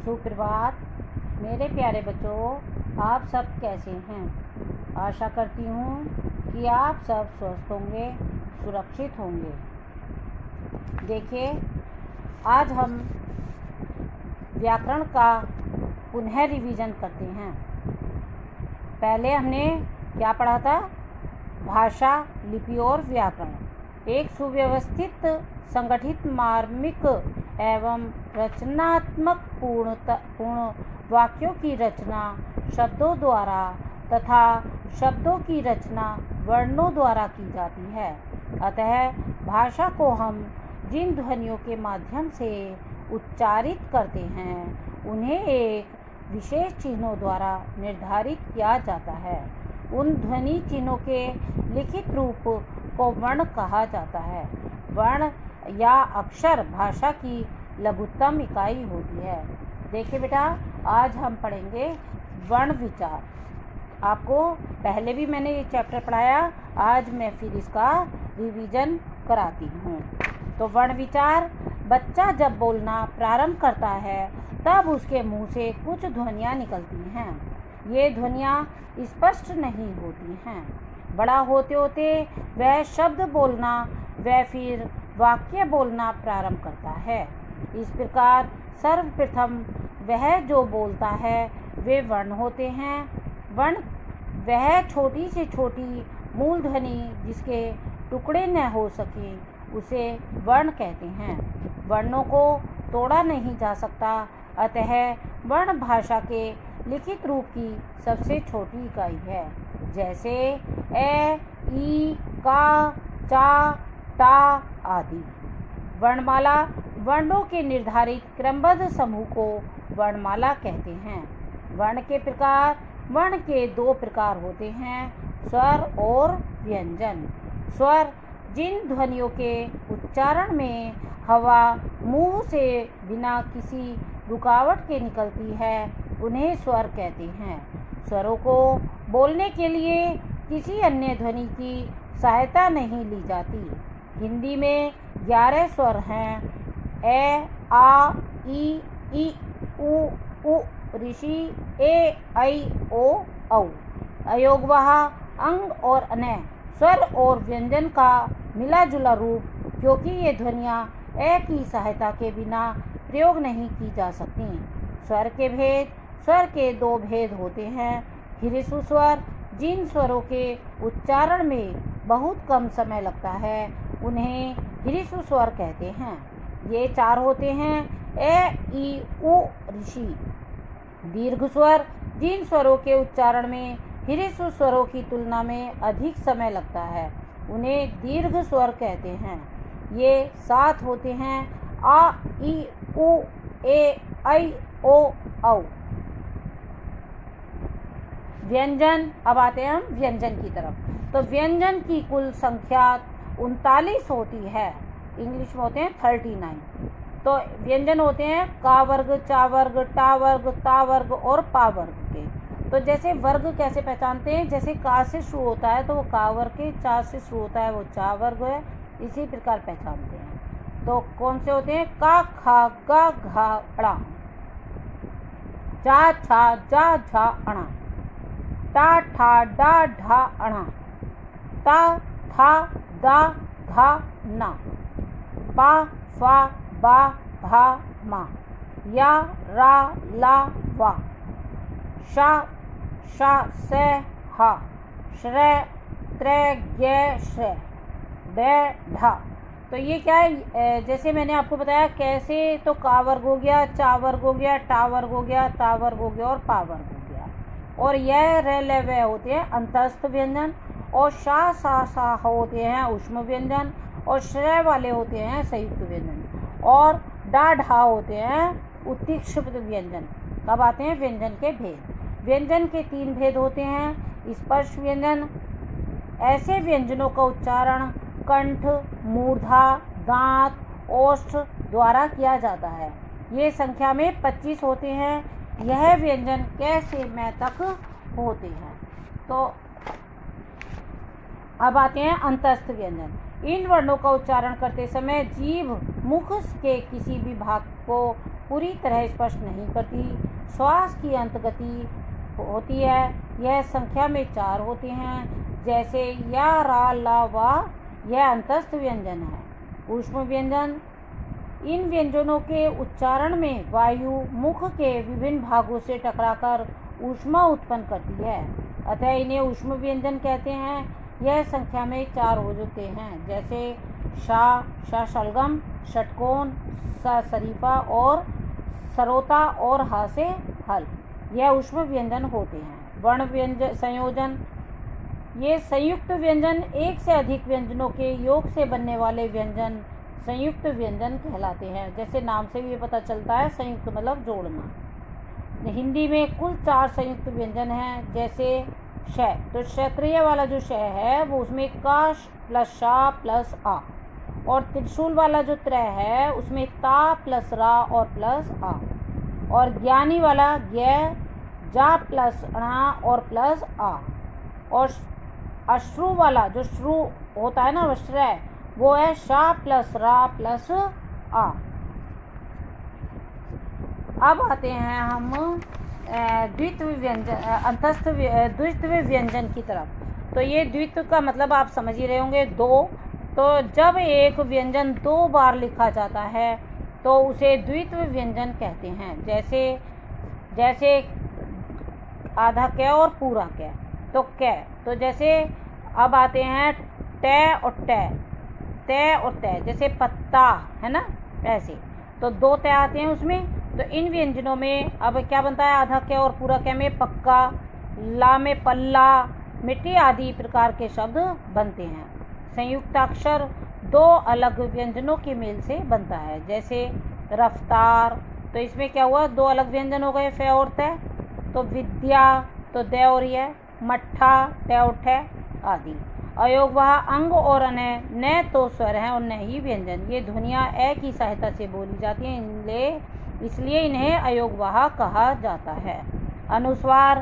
सुप्रभात मेरे प्यारे बच्चों, आप सब कैसे हैं। आशा करती हूँ कि आप सब स्वस्थ होंगे, सुरक्षित होंगे। देखिए, आज हम व्याकरण का पुनः रिवीजन करते हैं। पहले हमने क्या पढ़ा था? भाषा, लिपि और व्याकरण। एक सुव्यवस्थित, संगठित, मार्मिक एवं रचनात्मक पूर्ण वाक्यों की रचना शब्दों द्वारा तथा शब्दों की रचना वर्णों द्वारा की जाती है। अतः भाषा को हम जिन ध्वनियों के माध्यम से उच्चारित करते हैं उन्हें एक विशेष चिन्हों द्वारा निर्धारित किया जाता है। उन ध्वनि चिन्हों के लिखित रूप को वर्ण कहा जाता है। वर्ण या अक्षर भाषा की लघुत्तम इकाई होती है। देखिए बेटा, आज हम पढ़ेंगे वर्ण विचार। आपको पहले भी मैंने ये चैप्टर पढ़ाया, आज मैं फिर इसका रिवीजन कराती हूँ। तो वर्ण विचार, बच्चा जब बोलना प्रारंभ करता है तब उसके मुंह से कुछ ध्वनियाँ निकलती हैं। ये ध्वनियाँ स्पष्ट नहीं होती हैं। बड़ा होते होते वह शब्द बोलना व फिर वाक्य बोलना प्रारंभ करता है। इस प्रकार सर्वप्रथम वह जो बोलता है वे वर्ण होते हैं। वर्ण वह छोटी से छोटी मूल ध्वनि जिसके टुकड़े न हो सके उसे वर्ण कहते हैं। वर्णों को तोड़ा नहीं जा सकता, अतः वर्ण भाषा के लिखित रूप की सबसे छोटी इकाई है। जैसे ए, ई, का, चा, टा आदि। वर्णमाला वर्णों के निर्धारित क्रमबद्ध समूह को वर्णमाला कहते हैं। वर्ण के प्रकार, वर्ण के दो प्रकार होते हैं, स्वर और व्यंजन। स्वर जिन ध्वनियों के उच्चारण में हवा मुंह से बिना किसी रुकावट के निकलती है उन्हें स्वर कहते हैं। स्वरों को बोलने के लिए किसी अन्य ध्वनि की सहायता नहीं ली जाती। हिंदी में 11 स्वर हैं। ए, आ, ई, उ, ऋषि, ए, ऐ, ओ, औ। अयोगवाह, अंग और अनय स्वर और व्यंजन का मिला जुला रूप, क्योंकि ये ध्वनियाँ ए की सहायता के बिना प्रयोग नहीं की जा सकती। स्वर के भेद, स्वर के दो भेद होते हैं। ह्रस्व स्वर जिन स्वरों के उच्चारण में बहुत कम समय लगता है उन्हें ह्रस्व स्वर कहते हैं। ये 4 होते हैं, ए, ई, उ, ऋषि। दीर्घ स्वर जिन स्वरों के उच्चारण में ह्रस्व स्वरों की तुलना में अधिक समय लगता है उन्हें दीर्घ स्वर कहते हैं। ये 7 होते हैं, आ, ई, उ, ए, ऐ, ओ, औ। व्यंजन। अब आते हैं हम व्यंजन की तरफ। तो व्यंजन की कुल संख्या 39 होती है। इंग्लिश में होते हैं 39। तो व्यंजन होते हैं का वर्ग, चा वर्ग, टा वर्ग, ता वर्ग और पा वर्ग के। तो जैसे वर्ग कैसे पहचानते हैं? जैसे का से शुरू होता है तो वो का वर्ग के, चा से शुरू होता है वो चा वर्ग है, इसी प्रकार पहचानते हैं। तो कौन से होते हैं? का, खा, गा, घा, अड़ा। चा, छा, जा, झा, अणा। टा, ठा, डा, ढा, अणा। ता, था, दा, धा, ना। पा, फा, बा, भा, मा। या, रा, ला, वा। शा, शा, से, हा। श्रे, त्रे, ज्ञ, श्रे। डे, ढा। तो ये क्या है? जैसे मैंने आपको बताया कैसे, तो का वर्ग हो गया, चा वर्ग हो गया, टा वर्ग हो गया, ता वर्ग हो गया और पा वर्ग हो गया। और यह रे, ले, वे होते हैं अंतस्थ व्यंजन, और शा, सा, सा होते हैं उष्म व्यंजन, और श्रेय वाले होते हैं संयुक्त व्यंजन, और डा, ढा होते हैं उत्तीक्ष्ण व्यंजन। कब आते हैं व्यंजन के भेद? व्यंजन के 3 भेद होते हैं। स्पर्श व्यंजन, ऐसे व्यंजनों का उच्चारण कंठ, मूर्धा, दांत, ओष्ठ द्वारा किया जाता है। ये संख्या में 25 होते हैं। यह व्यंजन क से मैं तक होते हैं। तो अब आते हैं अंतस्थ व्यंजन। इन वर्णों का उच्चारण करते समय जीभ मुख के किसी भी भाग को पूरी तरह स्पष्ट नहीं करती। श्वास की अंतगति होती है, यह संख्या में 4 होते हैं, जैसे या, रा, ला, वा। यह अंतस्थ व्यंजन है। ऊष्म व्यंजन, इन व्यंजनों के उच्चारण में वायु मुख के विभिन्न भागों से टकराकर ऊष्मा उत्पन्न करती है, अतः इन्हें ऊष्म व्यंजन कहते हैं। यह संख्या में 4 हो जाते हैं, जैसे शा शलगम, षटकोण, शरीफा और सरोता और हा से हल। यह ऊष्म व्यंजन होते हैं। वर्ण व्यंजन संयोजन, ये संयुक्त व्यंजन एक से अधिक व्यंजनों के योग से बनने वाले व्यंजन संयुक्त व्यंजन कहलाते हैं। जैसे नाम से भी ये पता चलता है, संयुक्त मतलब जोड़ना। हिंदी में कुल 4 संयुक्त व्यंजन हैं, जैसे श, तो क्षत्रिय वाला जो श है वो उसमें का प्लस शा प्लस आ, और त्रिशूल वाला जो त्रय है उसमें ता प्लस रा और प्लस आ, और ज्ञानी वाला ज्ञ जा प्लस णा और प्लस आ, और अश्रु वाला जो श्रु होता है ना वश्रय, वो है शा प्लस रा प्लस आ। अब आते हैं हम द्वित्व व्यंजन, अंतस्थ द्वित्व व्यंजन की तरफ। तो ये द्वित्व का मतलब आप समझ ही रहे होंगे, 2। तो जब एक व्यंजन 2 बार लिखा जाता है तो उसे द्वित्व व्यंजन कहते हैं। जैसे आधा क और पूरा क, तो क। तो जैसे अब आते हैं ट और ट, जैसे पत्ता है ना, ऐसे तो 2 त आते हैं उसमें। तो इन व्यंजनों में अब क्या बनता है, आधा क और पूरा क में पक्का, ला में पल्ला, मिट्टी आदि प्रकार के शब्द बनते हैं। संयुक्ताक्षर 2 अलग व्यंजनों के मेल से बनता है, जैसे रफ्तार, तो इसमें क्या हुआ, 2 अलग व्यंजन हो गए, फ और त। तो विद्या, तो द और य, मट्ठा, ट और ठ आदि। अयोग वह अंग और अनय, न तो स्वर है और न ही व्यंजन। ये ध्वनियाँ अ की सहायता से बोली जाती हैं, इसलिए इन्हें अयोगवाह कहा जाता है। अनुस्वार,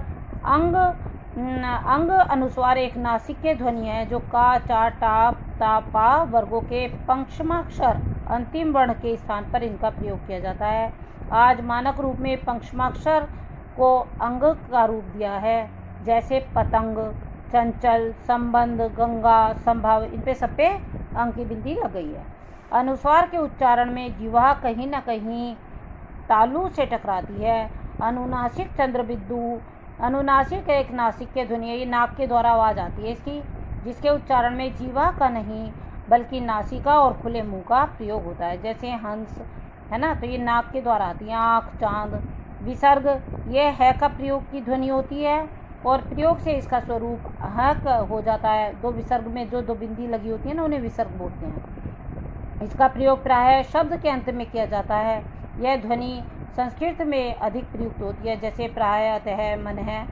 अंग अनुस्वार एक नासिक्य ध्वनि है जो का, चा, टा, ता, पा वर्गों के पंचमाक्षर अंतिम वर्ण के स्थान पर इनका प्रयोग किया जाता है। आज मानक रूप में पंचमाक्षर को अंग का रूप दिया है, जैसे पतंग, चंचल, संबंध, गंगा, संभव, इन पे सब पे अंग की बिंदी लग गई है। अनुस्वार के उच्चारण में जिह्वा कहीं न कहीं तालु से टकराती है। अनुनासिक चंद्रबिंदु, अनुनासिक एक नासिक्य ध्वनि है, ये नाक के द्वारा आवाज आती है इसकी, जिसके उच्चारण में जीवा का नहीं बल्कि नासिका और खुले मुंह का प्रयोग होता है, जैसे हंस है ना, तो ये नाक के द्वारा आती है। आँख, चांद। विसर्ग, ये है का प्रयोग की ध्वनि होती है और प्रयोग से इसका स्वरूप हक हो जाता है। 2 विसर्ग में जो 2 बिंदी लगी होती है ना, उन्हें विसर्ग बोलते हैं। इसका प्रयोग प्रायः शब्द के अंत में किया जाता है। यह ध्वनि संस्कृत में अधिक प्रयुक्त होती है, जैसे प्रायः, अतः, मन है।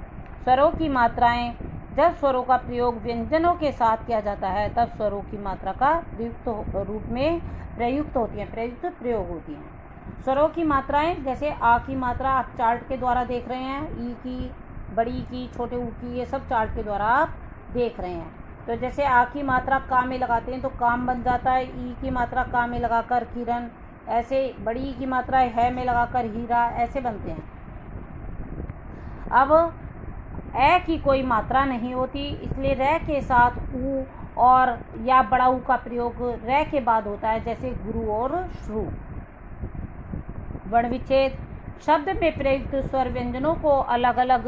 स्वरों की मात्राएं, जब स्वरों का प्रयोग व्यंजनों के साथ किया जाता है तब स्वरों की मात्रा का प्रयुक्त रूप में प्रयुक्त होती हैं, प्रयुक्त प्रयोग होती हैं। स्वरों की मात्राएं, जैसे आ की मात्रा आप चार्ट के द्वारा देख रहे हैं, ई की, बड़ी की, छोटे ऊ की, ये सब चार्ट के द्वारा आप देख रहे हैं। तो जैसे आ की मात्रा का में लगाते हैं तो काम बन जाता है, ई की मात्रा का में लगाकर किरण, ऐसे बड़ी की मात्रा है में लगाकर हीरा, ऐसे बनते हैं। अब ए की कोई मात्रा नहीं होती, इसलिए र के साथ ऊ और या बड़ा ऊ का प्रयोग र के बाद होता है, जैसे गुरु और श्रु। वर्ण विच्छेद, शब्द में प्रयुक्त स्वर व्यंजनों को अलग अलग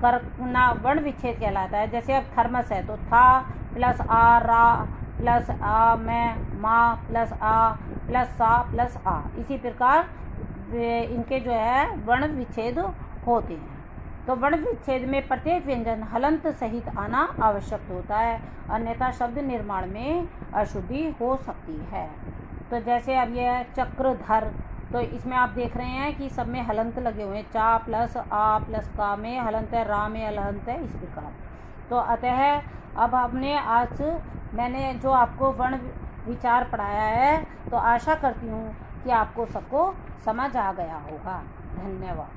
करना वर्ण विच्छेद कहलाता है। जैसे अब थर्मस है तो था प्लस आ, रा प्लस आ, मैं, मा प्लस आ प्लस सा प्लस आ, इसी प्रकार इनके जो है वर्ण विच्छेद होते हैं। तो वर्ण विच्छेद में प्रत्येक व्यंजन हलंत सहित आना आवश्यक होता है, अन्यथा शब्द निर्माण में अशुद्धि हो सकती है। तो जैसे अब यह चक्रधर, तो इसमें आप देख रहे हैं कि सब में हलंत लगे हुए हैं, चा प्लस आ प्लस का में हलंत है, रा में अलहंत है, इस प्रकार। तो अतः अब मैंने जो आपको वर्ण विचार पढ़ाया है, तो आशा करती हूँ कि आपको सबको समझ आ गया होगा। धन्यवाद।